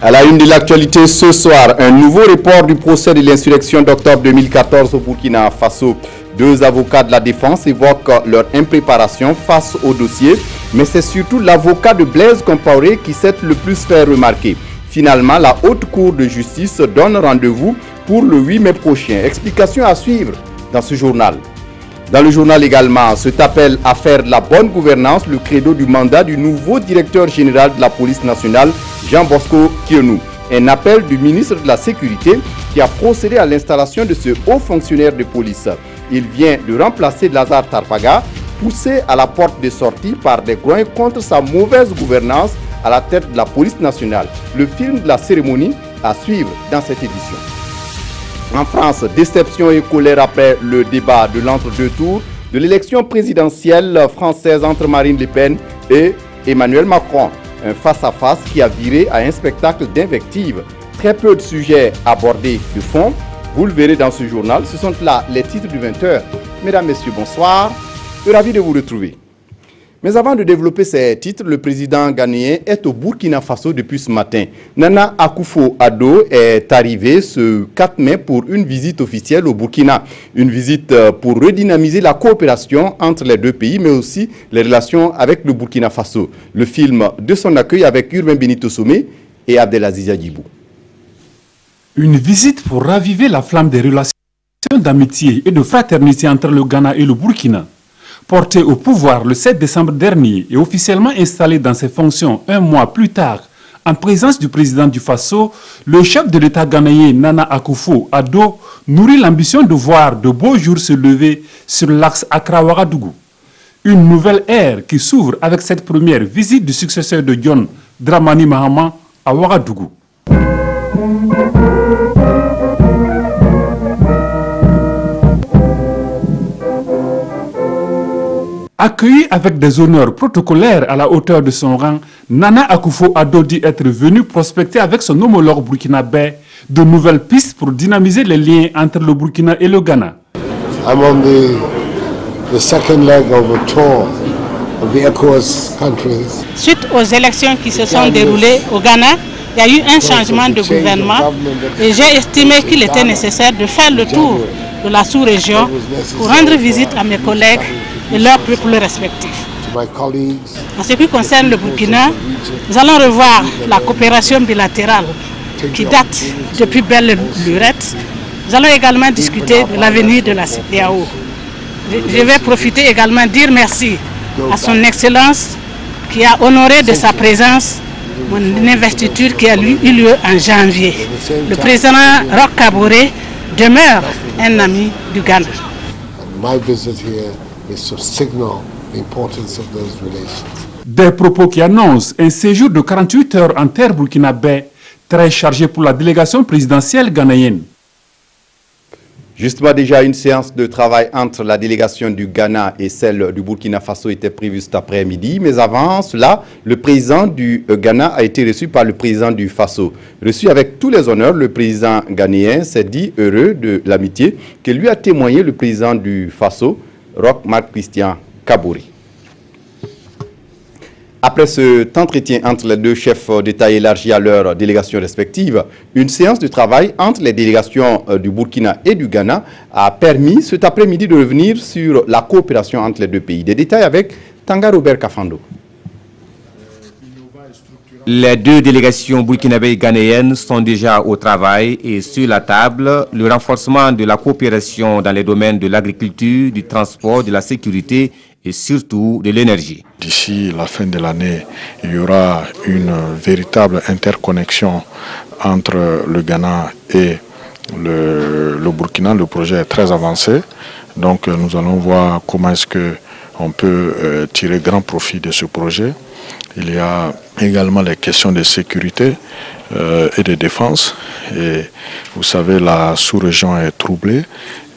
À la une de l'actualité ce soir, un nouveau report du procès de l'insurrection d'octobre 2014 au Burkina Faso. Deux avocats de la défense évoquent leur impréparation face au dossier, mais c'est surtout l'avocat de Blaise Compaoré qui s'est le plus fait remarquer. Finalement, la Haute Cour de justice donne rendez-vous pour le 8 mai prochain. Explication à suivre dans ce journal. Dans le journal également, cet appel à faire de la bonne gouvernance le credo du mandat du nouveau directeur général de la police nationale, Jean-Bosco Kionou. Un appel du ministre de la Sécurité qui a procédé à l'installation de ce haut fonctionnaire de police. Il vient de remplacer Lazare Tarpaga, poussé à la porte de sortie par des groins contre sa mauvaise gouvernance à la tête de la police nationale. Le film de la cérémonie à suivre dans cette édition. En France, déception et colère après le débat de l'entre-deux tours de l'élection présidentielle française entre Marine Le Pen et Emmanuel Macron. Un face-à-face qui a viré à un spectacle d'invectives. Très peu de sujets abordés de fond. Vous le verrez dans ce journal. Ce sont là les titres du 20h. Mesdames, Messieurs, bonsoir. Je suis ravi de vous retrouver. Mais avant de développer ces titres, le président ghanéen est au Burkina Faso depuis ce matin. Nana Akufo-Addo est arrivé ce 4 mai pour une visite officielle au Burkina. Une visite pour redynamiser la coopération entre les deux pays, mais aussi les relations avec le Burkina Faso. Le film de son accueil avec Urbain Benito Somé et Abdelaziz Adjibou. Une visite pour raviver la flamme des relations d'amitié et de fraternité entre le Ghana et le Burkina. Porté au pouvoir le 7 décembre dernier et officiellement installé dans ses fonctions un mois plus tard, en présence du président du Faso, le chef de l'État ghanéen Nana Akufo-Addo nourrit l'ambition de voir de beaux jours se lever sur l'axe Accra-Ouagadougou. Une nouvelle ère qui s'ouvre avec cette première visite du successeur de John Dramani Mahama à Ouagadougou. Accueilli avec des honneurs protocolaires à la hauteur de son rang, Nana Akufo-Addo dit être venu prospecter avec son homologue burkinabé de nouvelles pistes pour dynamiser les liens entre le Burkina et le Ghana. I'm on the second leg of a tour of the ECOWAS countries. Suite aux élections qui se sont déroulées au Ghana, il y a eu un changement de gouvernement et j'ai estimé qu'il était nécessaire de faire le tour de la sous-région pour rendre visite à mes collègues et leurs peuples respectifs. En ce qui concerne le Burkina, nous allons revoir la coopération bilatérale qui date depuis belle lurette. Nous allons également discuter de l'avenir de la CEDEAO. Je vais profiter également de dire merci à son Excellence qui a honoré de sa présence mon investiture qui a eu lieu en janvier. Le président Roch Kaboré demeure un ami du Ghana. Des propos qui annoncent un séjour de 48 heures en terre burkinabé, très chargé pour la délégation présidentielle ghanéenne. Justement, déjà une séance de travail entre la délégation du Ghana et celle du Burkina Faso était prévue cet après-midi. Mais avant cela, le président du Ghana a été reçu par le président du Faso. Reçu avec tous les honneurs, le président ghanéen s'est dit heureux de l'amitié que lui a témoigné le président du Faso, Roch Marc Christian Kaboré. Après cet entretien entre les deux chefs d'État élargi à leurs délégations respectives, une séance de travail entre les délégations du Burkina et du Ghana a permis cet après-midi de revenir sur la coopération entre les deux pays. Des détails avec Tanga Robert Kafando. Les deux délégations burkinabé et ghanéennes sont déjà au travail et sur la table le renforcement de la coopération dans les domaines de l'agriculture, du transport, de la sécurité et surtout de l'énergie. D'ici la fin de l'année, il y aura une véritable interconnexion entre le Ghana et le Burkina. Le projet est très avancé, donc nous allons voir comment est-ce qu'on peut tirer grand profit de ce projet. Il y a également les questions de sécurité et de défense. Et vous savez, la sous-région est troublée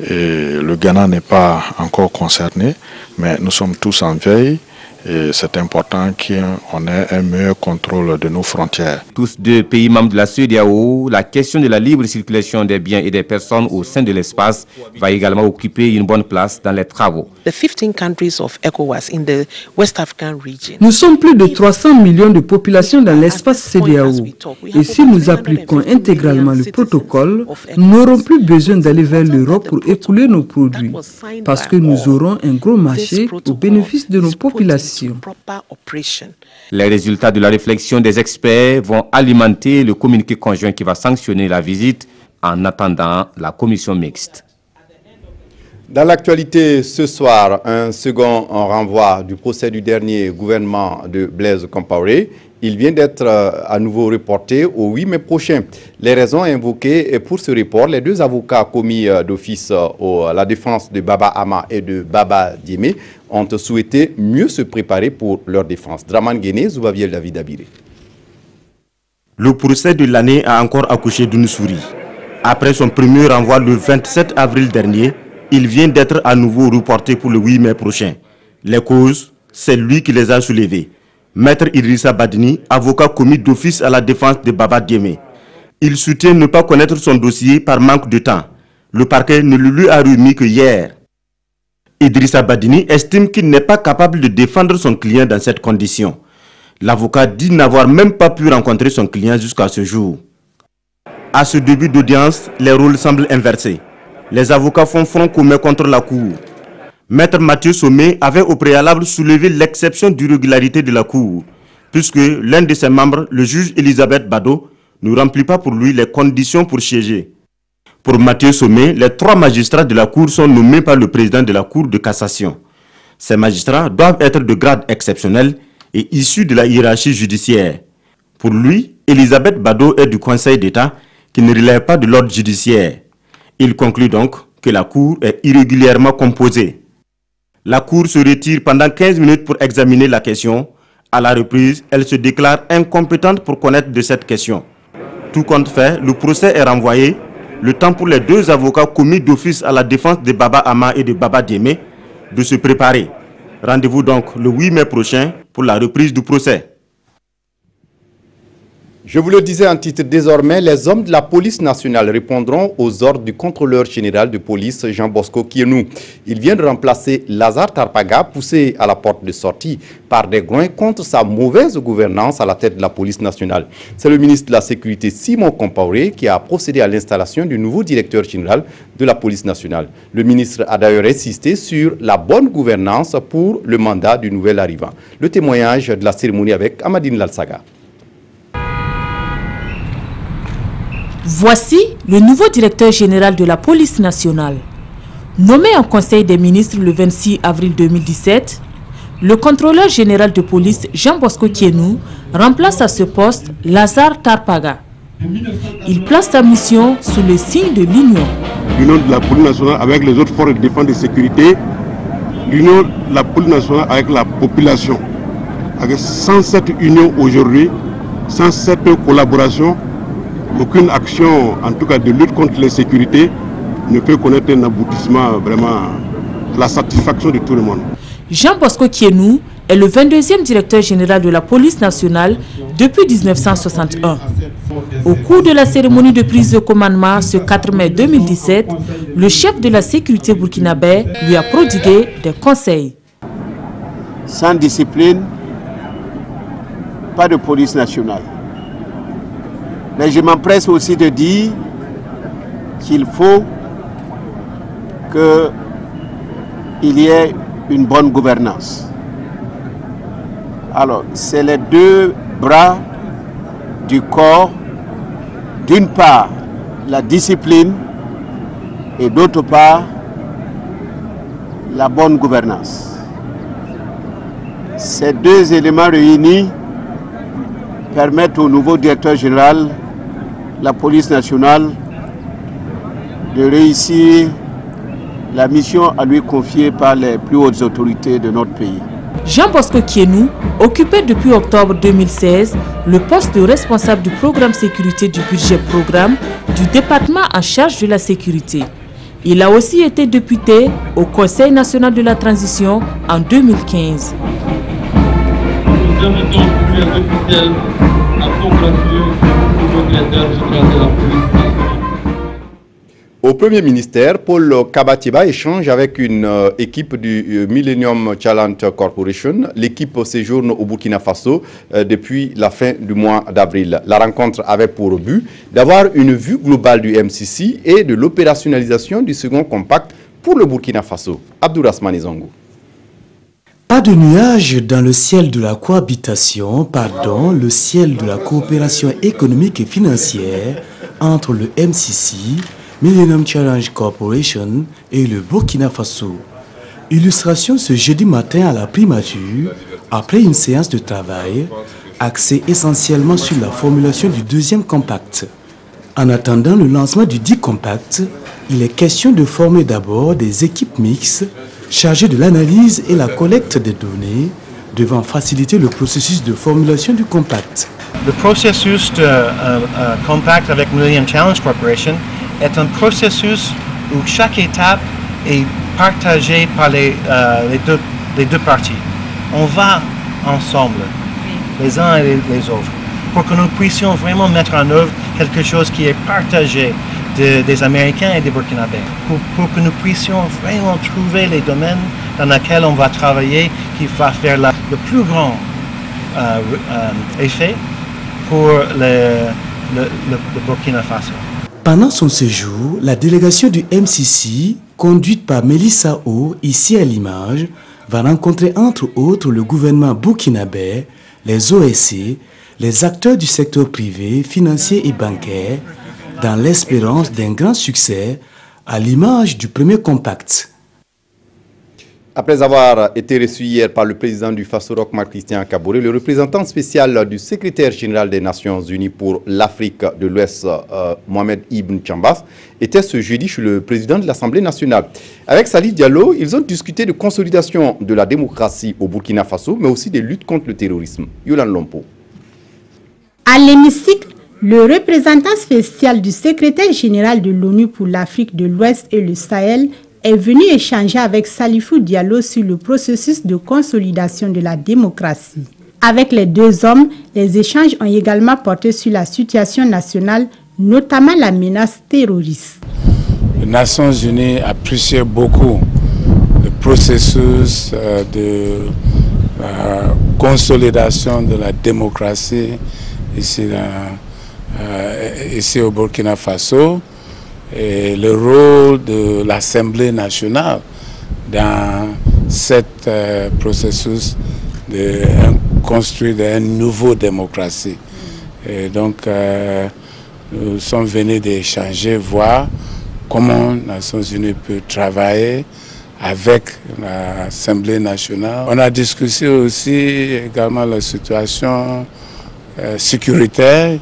et le Ghana n'est pas encore concerné, mais nous sommes tous en veille Et c'est important qu'on ait un meilleur contrôle de nos frontières. Tous deux pays membres de la CEDEAO, la question de la libre circulation des biens et des personnes au sein de l'espace va également occuper une bonne place dans les travaux. Nous sommes plus de 300 millions de populations dans l'espace CEDEAO. Et si nous appliquons intégralement le protocole, nous n'aurons plus besoin d'aller vers l'Europe pour écouler nos produits, parce que nous aurons un gros marché au bénéfice de nos populations. Les résultats de la réflexion des experts vont alimenter le communiqué conjoint qui va sanctionner la visite en attendant la commission mixte. Dans l'actualité ce soir, un second renvoi du procès du dernier gouvernement de Blaise Compaoré. Il vient d'être à nouveau reporté au 8 mai prochain. Les raisons invoquées pour ce report, les deux avocats commis d'office à la défense de Baba Ama et de Baba Diémé ont souhaité mieux se préparer pour leur défense. Draman Guéné, Zoubaviel David Abiré. Le procès de l'année a encore accouché d'une souris. Après son premier renvoi le 27 avril dernier, il vient d'être à nouveau reporté pour le 8 mai prochain. Les causes, c'est lui qui les a soulevées. Maître Idrissa Badini, avocat commis d'office à la défense de Baba Diémé. Il soutient ne pas connaître son dossier par manque de temps. Le parquet ne le lui a remis que hier. Idrissa Badini estime qu'il n'est pas capable de défendre son client dans cette condition. L'avocat dit n'avoir même pas pu rencontrer son client jusqu'à ce jour. À ce début d'audience, les rôles semblent inversés. Les avocats font front commun contre la Cour. Maître Mathieu Sommet avait au préalable soulevé l'exception d'irrégularité de la Cour, puisque l'un de ses membres, le juge Elisabeth Bado, ne remplit pas pour lui les conditions pour siéger. Pour Mathieu Sommet, les 3 magistrats de la Cour sont nommés par le président de la Cour de cassation. Ces magistrats doivent être de grade exceptionnel et issus de la hiérarchie judiciaire. Pour lui, Elisabeth Bado est du Conseil d'État qui ne relève pas de l'ordre judiciaire. Il conclut donc que la Cour est irrégulièrement composée. La Cour se retire pendant 15 minutes pour examiner la question. À la reprise, elle se déclare incompétente pour connaître de cette question. Tout compte fait, le procès est renvoyé. Le temps pour les deux avocats commis d'office à la défense de Baba Ama et de Baba Diémé de se préparer. Rendez-vous donc le 8 mai prochain pour la reprise du procès. Je vous le disais en titre, désormais, les hommes de la police nationale répondront aux ordres du contrôleur général de police Jean Bosco Kienou. Il vient de remplacer Lazare Tarpaga, poussé à la porte de sortie par des groins contre sa mauvaise gouvernance à la tête de la police nationale. C'est le ministre de la Sécurité Simon Compaoré qui a procédé à l'installation du nouveau directeur général de la police nationale. Le ministre a d'ailleurs insisté sur la bonne gouvernance pour le mandat du nouvel arrivant. Le témoignage de la cérémonie avec Amadine Lalsaga. Voici le nouveau directeur général de la police nationale. Nommé en Conseil des ministres le 26 avril 2017, le contrôleur général de police Jean Bosco Kienou remplace à ce poste Lazare Tarpaga. Il place sa mission sous le signe de l'union. L'union de la police nationale avec les autres forces de défense et de sécurité, l'union de la police nationale avec la population. Sans cette union aujourd'hui, sans cette collaboration, aucune action, en tout cas de lutte contre l'insécurité, ne peut connaître un aboutissement vraiment à la satisfaction de tout le monde. Jean Bosco Kienou est le 22e directeur général de la police nationale depuis 1961. Au cours de la cérémonie de prise de commandement ce 4 mai 2017, le chef de la sécurité burkinabé lui a prodigué des conseils. Sans discipline, pas de police nationale. Mais je m'empresse aussi de dire qu'il faut qu'il y ait une bonne gouvernance. Alors, c'est les deux bras du corps, d'une part la discipline et d'autre part la bonne gouvernance. Ces deux éléments réunis permettent au nouveau directeur général la police nationale de réussir la mission à lui confiée par les plus hautes autorités de notre pays. Jean Bosco Kienou occupait depuis octobre 2016 le poste de responsable du programme sécurité du budget programme du département en charge de la sécurité. Il a aussi été député au Conseil national de la transition en 2015. Nous invitons plus officiel à congratuler le secrétaire général de la police nationale. Au Premier ministère, Paul Kabatiba échange avec une équipe du Millennium Challenge Corporation. L'équipe séjourne au Burkina Faso depuis la fin du mois d'avril. La rencontre avait pour but d'avoir une vue globale du MCC et de l'opérationnalisation du second compact pour le Burkina Faso. Abdourahmane Zongo. Pas de nuages dans le ciel de la cohabitation, le ciel de la coopération économique et financière entre le MCC, Millennium Challenge Corporation et le Burkina Faso. Illustration ce jeudi matin à la primature, après une séance de travail, axée essentiellement sur la formulation du deuxième compact. En attendant le lancement du dit compact, il est question de former d'abord des équipes mixtes chargées de l'analyse et la collecte des données devant faciliter le processus de formulation du compact. Le processus de compact avec Millennium Challenge Corporation est un processus où chaque étape est partagée par les deux parties. On va ensemble, les uns et les autres, pour que nous puissions vraiment mettre en œuvre quelque chose qui est partagé des Américains et des Burkinabés, pour que nous puissions vraiment trouver les domaines dans lesquels on va travailler, qui va faire le plus grand effet pour le Burkina Faso. Pendant son séjour, la délégation du MCC, conduite par Mélissa O, ici à l'image, va rencontrer entre autres le gouvernement burkinabé, les OSC, les acteurs du secteur privé, financier et bancaire, dans l'espérance d'un grand succès à l'image du premier compact. Après avoir été reçu hier par le président du FASOROC, Marc-Christian Kaboré, le représentant spécial du secrétaire général des Nations Unies pour l'Afrique de l'Ouest, Mohamed Ibn Chambas, était ce jeudi chez le président de l'Assemblée nationale. Avec Salif Diallo, ils ont discuté de consolidation de la démocratie au Burkina Faso, mais aussi de lutte contre le terrorisme. Yolan Lompo. À l'hémicycle, le représentant spécial du secrétaire général de l'ONU pour l'Afrique de l'Ouest et le Sahel est venu échanger avec Salifou Diallo sur le processus de consolidation de la démocratie. Avec les deux hommes, les échanges ont également porté sur la situation nationale, notamment la menace terroriste. Les Nations Unies apprécient beaucoup le processus de consolidation de la démocratie ici au Burkina Faso. Et le rôle de l'Assemblée nationale dans ce processus de construire une nouvelle démocratie. Et donc, nous sommes venus d'échanger, voir comment les Nations Unies peuvent travailler avec l'Assemblée nationale. On a discuté aussi également la situation sécuritaire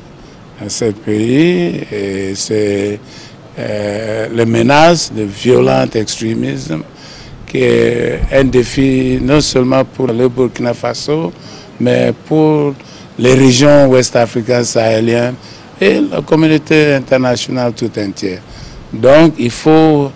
dans ce pays. Et c'est les menaces de violent extrémisme, qui est un défi non seulement pour le Burkina Faso, mais pour les régions ouest-africaines sahéliennes et la communauté internationale tout entière. Donc il faut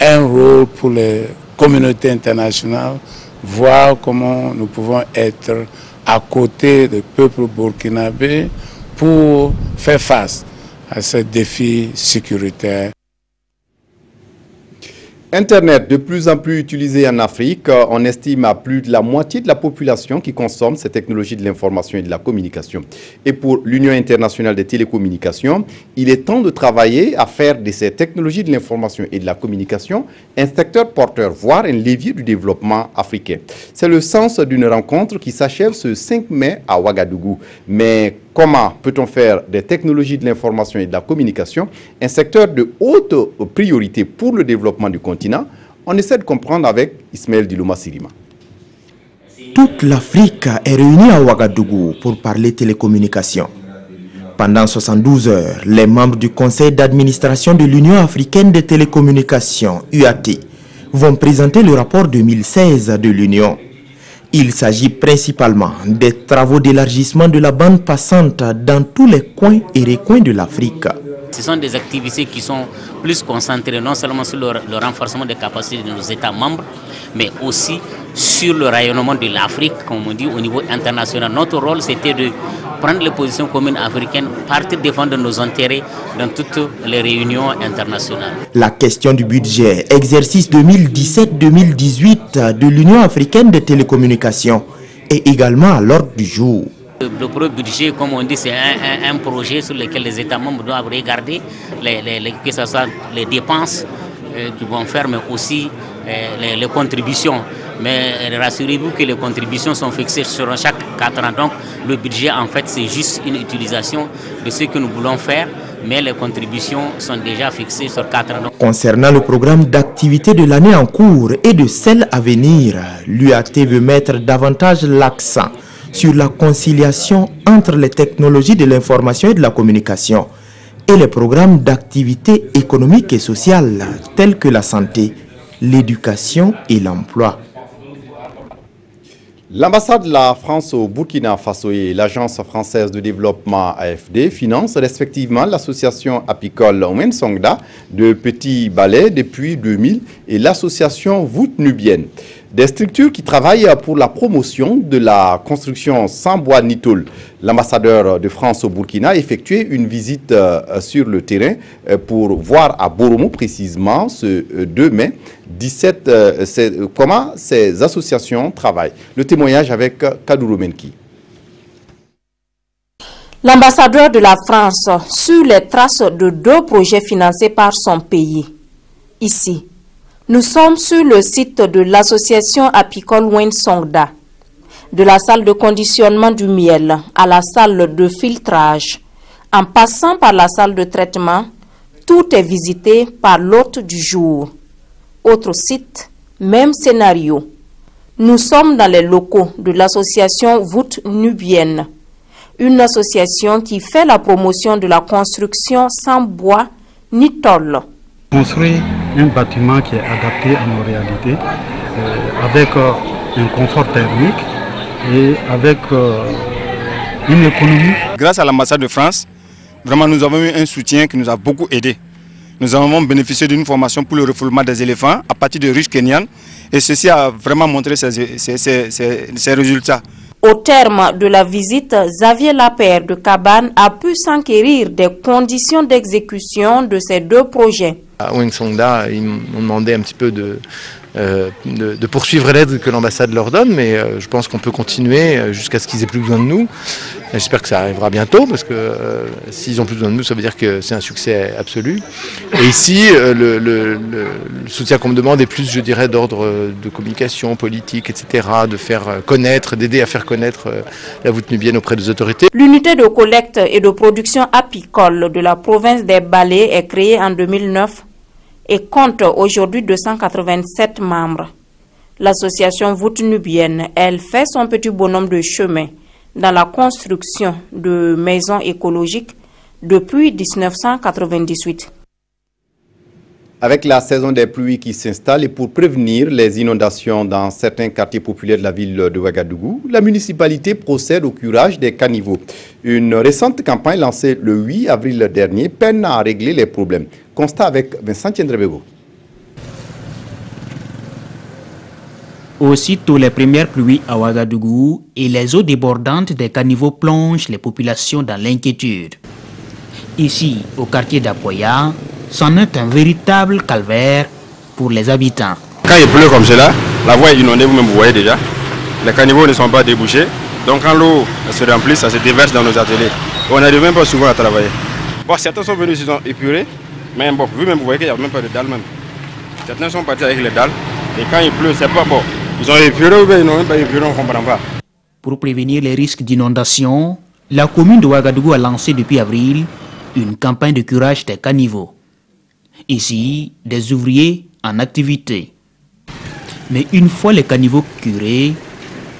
un rôle pour les communautés internationales, voir comment nous pouvons être à côté du peuple burkinabé pour faire face à ce défi sécuritaire. Internet, de plus en plus utilisé en Afrique, on estime à plus de la moitié de la population qui consomme ces technologies de l'information et de la communication. Et pour l'Union internationale des télécommunications, il est temps de travailler à faire de ces technologies de l'information et de la communication un secteur porteur, voire un levier du développement africain. C'est le sens d'une rencontre qui s'achève ce 5 mai à Ouagadougou. Mais comment peut-on faire des technologies de l'information et de la communication un secteur de haute priorité pour le développement du continent? On essaie de comprendre avec Ismaël Dilouma Sirima. Toute l'Afrique est réunie à Ouagadougou pour parler télécommunications. Pendant 72 heures, les membres du conseil d'administration de l'Union africaine des télécommunications, UAT, vont présenter le rapport 2016 de l'Union. Il s'agit principalement des travaux d'élargissement de la bande passante dans tous les coins et recoins de l'Afrique. Ce sont des activités qui sont plus concentrées non seulement sur le renforcement des capacités de nos États membres, mais aussi sur le rayonnement de l'Afrique, comme on dit, au niveau international. Notre rôle, c'était de prendre les positions communes africaines, partir défendre nos intérêts dans toutes les réunions internationales. La question du budget, exercice 2017-2018 de l'Union africaine des télécommunications, est également à l'ordre du jour. Le premier budget, comme on dit, c'est un projet sur lequel les États membres doivent regarder, que ce soit les dépenses qu'ils vont faire, mais aussi les contributions. Mais rassurez-vous que les contributions sont fixées sur chaque 4 ans. Donc le budget, en fait, c'est juste une utilisation de ce que nous voulons faire, mais les contributions sont déjà fixées sur 4 ans. Concernant le programme d'activité de l'année en cours et de celle à venir, l'UAT veut mettre davantage l'accent sur la conciliation entre les technologies de l'information et de la communication et les programmes d'activité économique et sociale tels que la santé, l'éducation et l'emploi. L'ambassade de la France au Burkina Faso et l'Agence française de développement AFD financent respectivement l'association apicole Wensongda de Petit Balai depuis 2000 et l'association Voûte Nubienne. Des structures qui travaillent pour la promotion de la construction sans bois ni tôle. L'ambassadeur de France au Burkina a effectué une visite sur le terrain pour voir à Boromo précisément ce 2 mai 17 comment ces associations travaillent. Le témoignage avec Kadouro Menki. L'ambassadeur de la France sur les traces de 2 projets financés par son pays. Ici, nous sommes sur le site de l'association apicole Wensongda. De la salle de conditionnement du miel à la salle de filtrage, en passant par la salle de traitement, tout est visité par l'hôte du jour. Autre site, même scénario. Nous sommes dans les locaux de l'association Voûte Nubienne, une association qui fait la promotion de la construction sans bois ni tôle. Construire un bâtiment qui est adapté à nos réalités, avec un confort thermique et avec une économie. Grâce à l'ambassade de France, vraiment nous avons eu un soutien qui nous a beaucoup aidé. Nous avons bénéficié d'une formation pour le refoulement des éléphants à partir de ruches kenyanes et ceci a vraiment montré ses résultats. Au terme de la visite, Xavier Lapère de Cabane a pu s'enquérir des conditions d'exécution de ces 2 projets. À Wensongda, ils m'ont demandé un petit peu de poursuivre l'aide que l'ambassade leur donne, mais je pense qu'on peut continuer jusqu'à ce qu'ils aient plus besoin de nous. J'espère que ça arrivera bientôt, parce que s'ils ont plus besoin de nous, ça veut dire que c'est un succès absolu. Et ici, le soutien qu'on me demande est plus, je dirais, d'ordre de communication, politique, etc., de faire connaître, d'aider à faire connaître la voûte nubienne auprès des autorités. L'unité de collecte et de production apicole de la province des Balais est créée en 2009 et compte aujourd'hui 287 membres. L'association Voûte Nubienne, elle, fait son petit bonhomme de chemin dans la construction de maisons écologiques depuis 1998. Avec la saison des pluies qui s'installe et pour prévenir les inondations dans certains quartiers populaires de la ville de Ouagadougou, la municipalité procède au curage des caniveaux. Une récente campagne lancée le 8 avril dernier peine à régler les problèmes. Constat avec Vincent Tiendrebego. Aussitôt les premières pluies à Ouagadougou et les eaux débordantes des caniveaux plongent les populations dans l'inquiétude. Ici, au quartier d'Apoya, c'en est un véritable calvaire pour les habitants. Quand il pleut comme cela, la voie est inondée, vous-même vous voyez déjà. Les caniveaux ne sont pas débouchés. Donc quand l'eau se remplit, ça se déverse dans nos ateliers. On n'arrive même pas souvent à travailler. Bon, certains sont venus, ils sont épurés. Mais bon, vous-même vous voyez qu'il n'y a même pas de dalles même. Certains sont partis avec les dalles. Et quand il pleut, c'est pas bon. Ils ont épuré ou bien ils n'ont même pas épuré, on ne comprend pas. Pour prévenir les risques d'inondation, la commune de Ouagadougou a lancé depuis avril une campagne de curage des caniveaux. Ici, des ouvriers en activité. Mais une fois les caniveaux curés,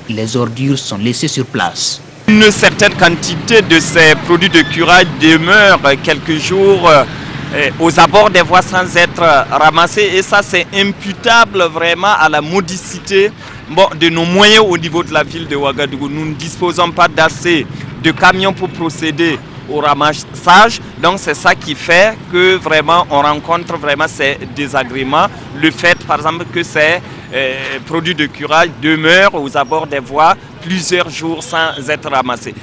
les ordures sont laissées sur place. Une certaine quantité de ces produits de curage demeure quelques jours aux abords des voies sans être ramassés. Et ça, c'est imputable vraiment à la modicité de nos moyens au niveau de la ville de Ouagadougou. Nous ne disposons pas d'assez de camions pour procéder au ramassage. Donc c'est ça qui fait que vraiment on rencontre vraiment ces désagréments. Le fait par exemple que ces produits de curage demeurent aux abords des voies plusieurs jours sans être ramassés.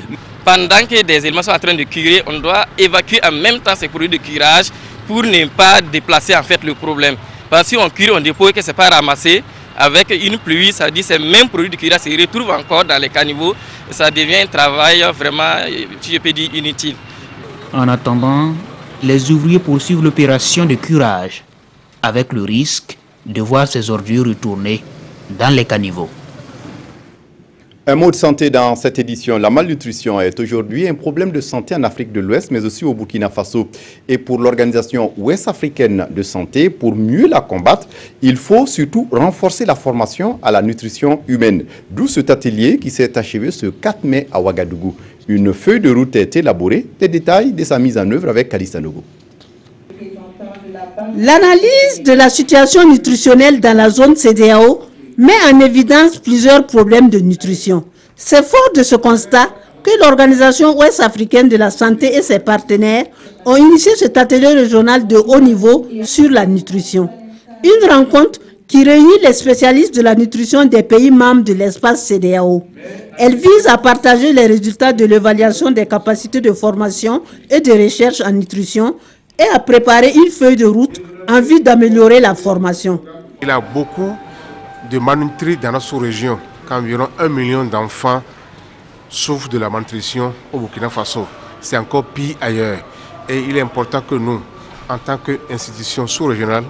Pendant que des éléments sont en train de curer, on doit évacuer en même temps ces produits de curage pour ne pas déplacer en fait le problème. Parce que si on cure, on dépose que ce n'est pas ramassé, avec une pluie, ça veut dire que ces mêmes produits de curage se retrouvent encore dans les caniveaux et ça devient un travail vraiment, si je peux dire, inutile. En attendant, les ouvriers poursuivent l'opération de curage avec le risque de voir ces ordures retourner dans les caniveaux. Un mot de santé dans cette édition. La malnutrition est aujourd'hui un problème de santé en Afrique de l'Ouest, mais aussi au Burkina Faso. Et pour l'Organisation ouest-africaine de santé, pour mieux la combattre, il faut surtout renforcer la formation à la nutrition humaine. D'où cet atelier qui s'est achevé ce 4 mai à Ouagadougou. Une feuille de route est élaborée. Les détails de sa mise en œuvre avec Kalissa Nogo. L'analyse de la situation nutritionnelle dans la zone CEDEAO met en évidence plusieurs problèmes de nutrition. C'est fort de ce constat que l'Organisation ouest-africaine de la santé et ses partenaires ont initié cet atelier régional de haut niveau sur la nutrition. Une rencontre qui réunit les spécialistes de la nutrition des pays membres de l'espace CEDEAO. Elle vise à partager les résultats de l'évaluation des capacités de formation et de recherche en nutrition et à préparer une feuille de route en vue d'améliorer la formation. Il y a beaucoup de malnutris dans notre sous-région, qu'environ 1 million d'enfants souffrent de la malnutrition au Burkina Faso. C'est encore pire ailleurs. Et il est important que nous, en tant qu'institution sous-régionale,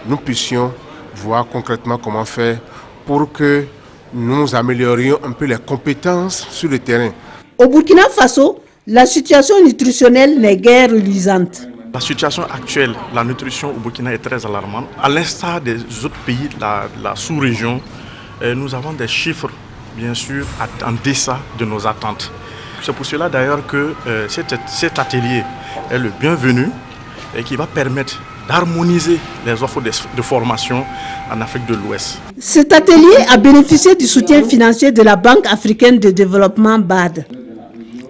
nous puissions voir concrètement comment faire pour que nous améliorions un peu les compétences sur le terrain. Au Burkina Faso, la situation nutritionnelle n'est guère reluisante. La situation actuelle, la nutrition au Burkina est très alarmante. À l'instar des autres pays de la sous-région, nous avons des chiffres, bien sûr, en deçà de nos attentes. C'est pour cela d'ailleurs que cet atelier est le bienvenu et qui va permettre d'harmoniser les offres de formation en Afrique de l'Ouest. Cet atelier a bénéficié du soutien financier de la Banque africaine de développement BAD.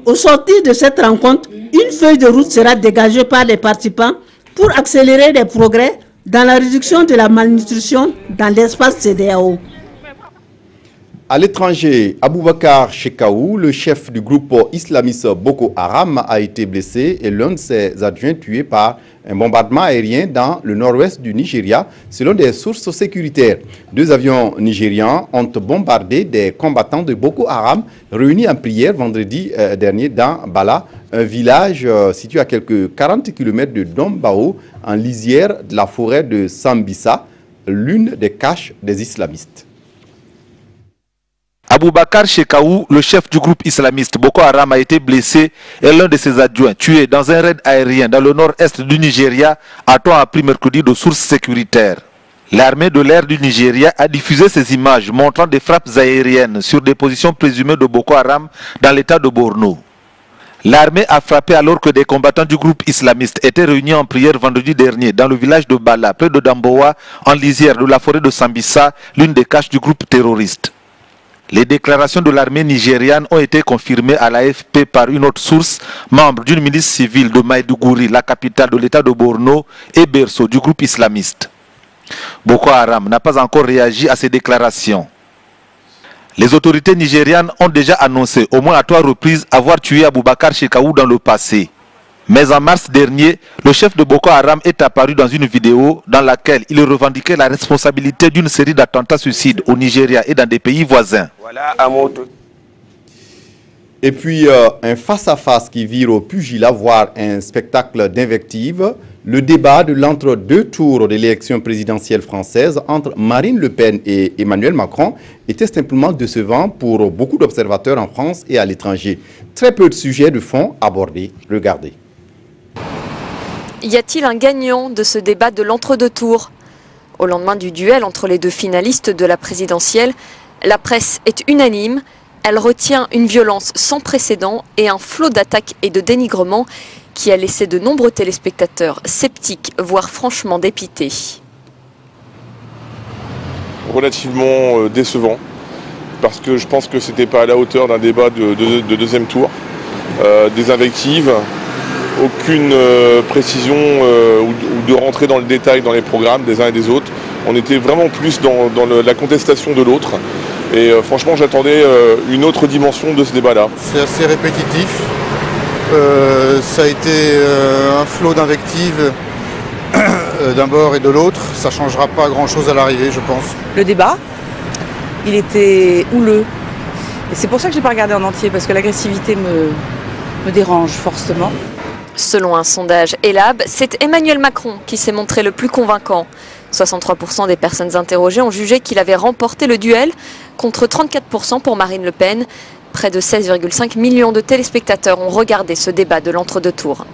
Au sortir de cette rencontre, une feuille de route sera dégagée par les participants pour accélérer les progrès dans la réduction de la malnutrition dans l'espace CEDEAO. À l'étranger, Aboubakar Shekau, le chef du groupe islamiste Boko Haram, a été blessé et l'un de ses adjoints tué par un bombardement aérien dans le nord-ouest du Nigeria, selon des sources sécuritaires. 2 avions nigérians ont bombardé des combattants de Boko Haram réunis en prière vendredi dernier dans Bala, un village situé à quelques 40 km de Dombao, en lisière de la forêt de Sambisa, l'une des caches des islamistes. Aboubakar Shekau, le chef du groupe islamiste Boko Haram, a été blessé et l'un de ses adjoints tué dans un raid aérien dans le nord-est du Nigeria, a-t-on appris mercredi de sources sécuritaires. L'armée de l'air du Nigeria a diffusé ces images montrant des frappes aériennes sur des positions présumées de Boko Haram dans l'état de Borno. L'armée a frappé alors que des combattants du groupe islamiste étaient réunis en prière vendredi dernier dans le village de Bala, près de Damboa, en lisière de la forêt de Sambisa, l'une des caches du groupe terroriste. Les déclarations de l'armée nigériane ont été confirmées à l'AFP par une autre source, membre d'une milice civile de Maïdougouri, la capitale de l'état de Borno, et berceau du groupe islamiste. Boko Haram n'a pas encore réagi à ces déclarations. Les autorités nigérianes ont déjà annoncé au moins à 3 reprises avoir tué Aboubakar Shekau dans le passé. Mais en mars dernier, le chef de Boko Haram est apparu dans une vidéo dans laquelle il revendiquait la responsabilité d'une série d'attentats suicides au Nigeria et dans des pays voisins. Et puis, un face-à-face qui vire au pugilat, voire un spectacle d'invective. Le débat de l'entre-deux tours de l'élection présidentielle française entre Marine Le Pen et Emmanuel Macron était simplement décevant pour beaucoup d'observateurs en France et à l'étranger. Très peu de sujets de fond abordés. Regardez. Y a-t-il un gagnant de ce débat de l'entre-deux tours? Au lendemain du duel entre les 2 finalistes de la présidentielle, la presse est unanime. Elle retient une violence sans précédent et un flot d'attaques et de dénigrement qui a laissé de nombreux téléspectateurs sceptiques, voire franchement dépités. Relativement décevant, parce que je pense que ce n'était pas à la hauteur d'un débat de deuxième tour. des invectives, aucune précision ou de rentrer dans le détail dans les programmes des uns et des autres. On était vraiment plus dans la contestation de l'autre. Et franchement, j'attendais une autre dimension de ce débat-là. C'est assez répétitif. Ça a été un flot d'invectives d'un bord et de l'autre. Ça ne changera pas grand-chose à l'arrivée, je pense. Le débat, il était houleux. Et c'est pour ça que je n'ai pas regardé en entier, parce que l'agressivité me dérange fortement. Selon un sondage ELAB, c'est Emmanuel Macron qui s'est montré le plus convaincant. 63% des personnes interrogées ont jugé qu'il avait remporté le duel, contre 34% pour Marine Le Pen. Près de 16,5 millions de téléspectateurs ont regardé ce débat de l'entre-deux tours.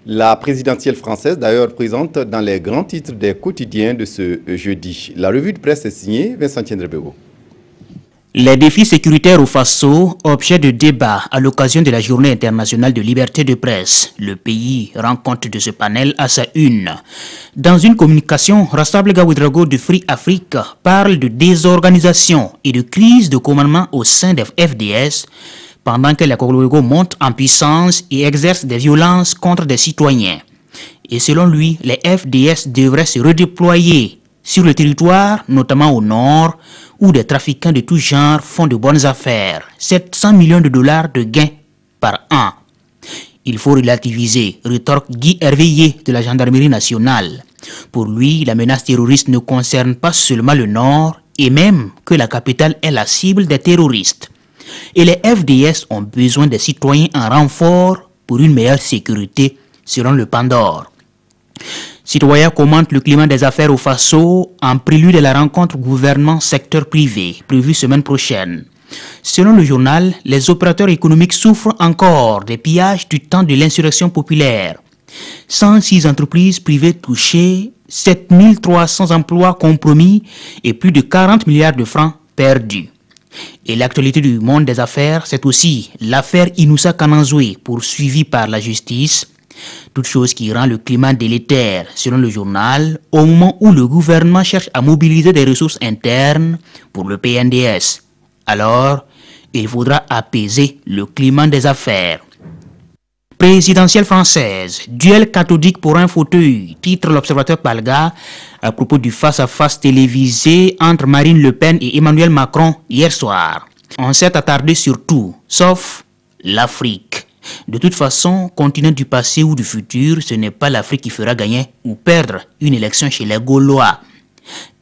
La présidentielle française, d'ailleurs, présente dans les grands titres des quotidiens de ce jeudi. La revue de presse est signée Vincent Tiendrebego. Les défis sécuritaires au Faso, objet de débat à l'occasion de la Journée internationale de liberté de presse. Le pays rend compte de ce panel à sa une. Dans une communication, Rastablega Ouedraogo de Free Afrique parle de désorganisation et de crise de commandement au sein des FDS, pendant que les Kogloego montent en puissance et exercent des violences contre des citoyens. Et selon lui, les FDS devraient se redéployer sur le territoire, notamment au nord, où des trafiquants de tout genre font de bonnes affaires. 700 millions de dollars de gains par an. Il faut relativiser, rétorque Guy Herveillé de la gendarmerie nationale. Pour lui, la menace terroriste ne concerne pas seulement le nord, et même que la capitale est la cible des terroristes. Et les FDS ont besoin des citoyens en renfort pour une meilleure sécurité, selon le Pandore. Citoyens commentent le climat des affaires au Faso en prélude de la rencontre gouvernement-secteur privé, prévue semaine prochaine. Selon le journal, les opérateurs économiques souffrent encore des pillages du temps de l'insurrection populaire. 106 entreprises privées touchées, 7300 emplois compromis et plus de 40 milliards de francs perdus. Et l'actualité du monde des affaires, c'est aussi l'affaire Inoussa Kananzoué, poursuivie par la justice. Toute chose qui rend le climat délétère, selon le journal, au moment où le gouvernement cherche à mobiliser des ressources internes pour le PNDS. Alors, il faudra apaiser le climat des affaires. Présidentielle française, duel cathodique pour un fauteuil, titre l'Observateur Palga à propos du face-à-face télévisé entre Marine Le Pen et Emmanuel Macron hier soir. On s'est attardé sur tout, sauf l'Afrique. De toute façon, continent du passé ou du futur, ce n'est pas l'Afrique qui fera gagner ou perdre une élection chez les Gaulois.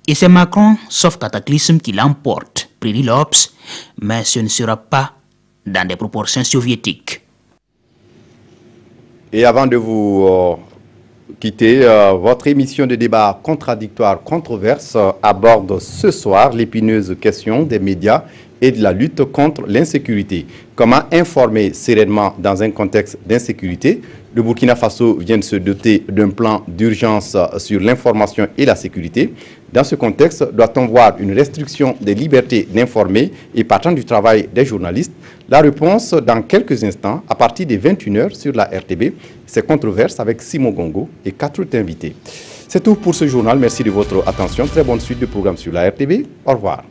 Et c'est Macron, sauf cataclysme, qui l'emporte, prédit l'Obs, mais ce ne sera pas dans des proportions soviétiques. Et avant de vous quitter, votre émission de débat contradictoire controverse aborde ce soir l'épineuse question des médias et de la lutte contre l'insécurité. Comment informer sereinement dans un contexte d'insécurité? Le Burkina Faso vient de se doter d'un plan d'urgence sur l'information et la sécurité. Dans ce contexte, doit-on voir une restriction des libertés d'informer et partant du travail des journalistes? La réponse dans quelques instants à partir des 21h sur la RTB. C'est controverse avec Simon Gongo et 4 autres invités. C'est tout pour ce journal. Merci de votre attention. Très bonne suite de programmes sur la RTB. Au revoir.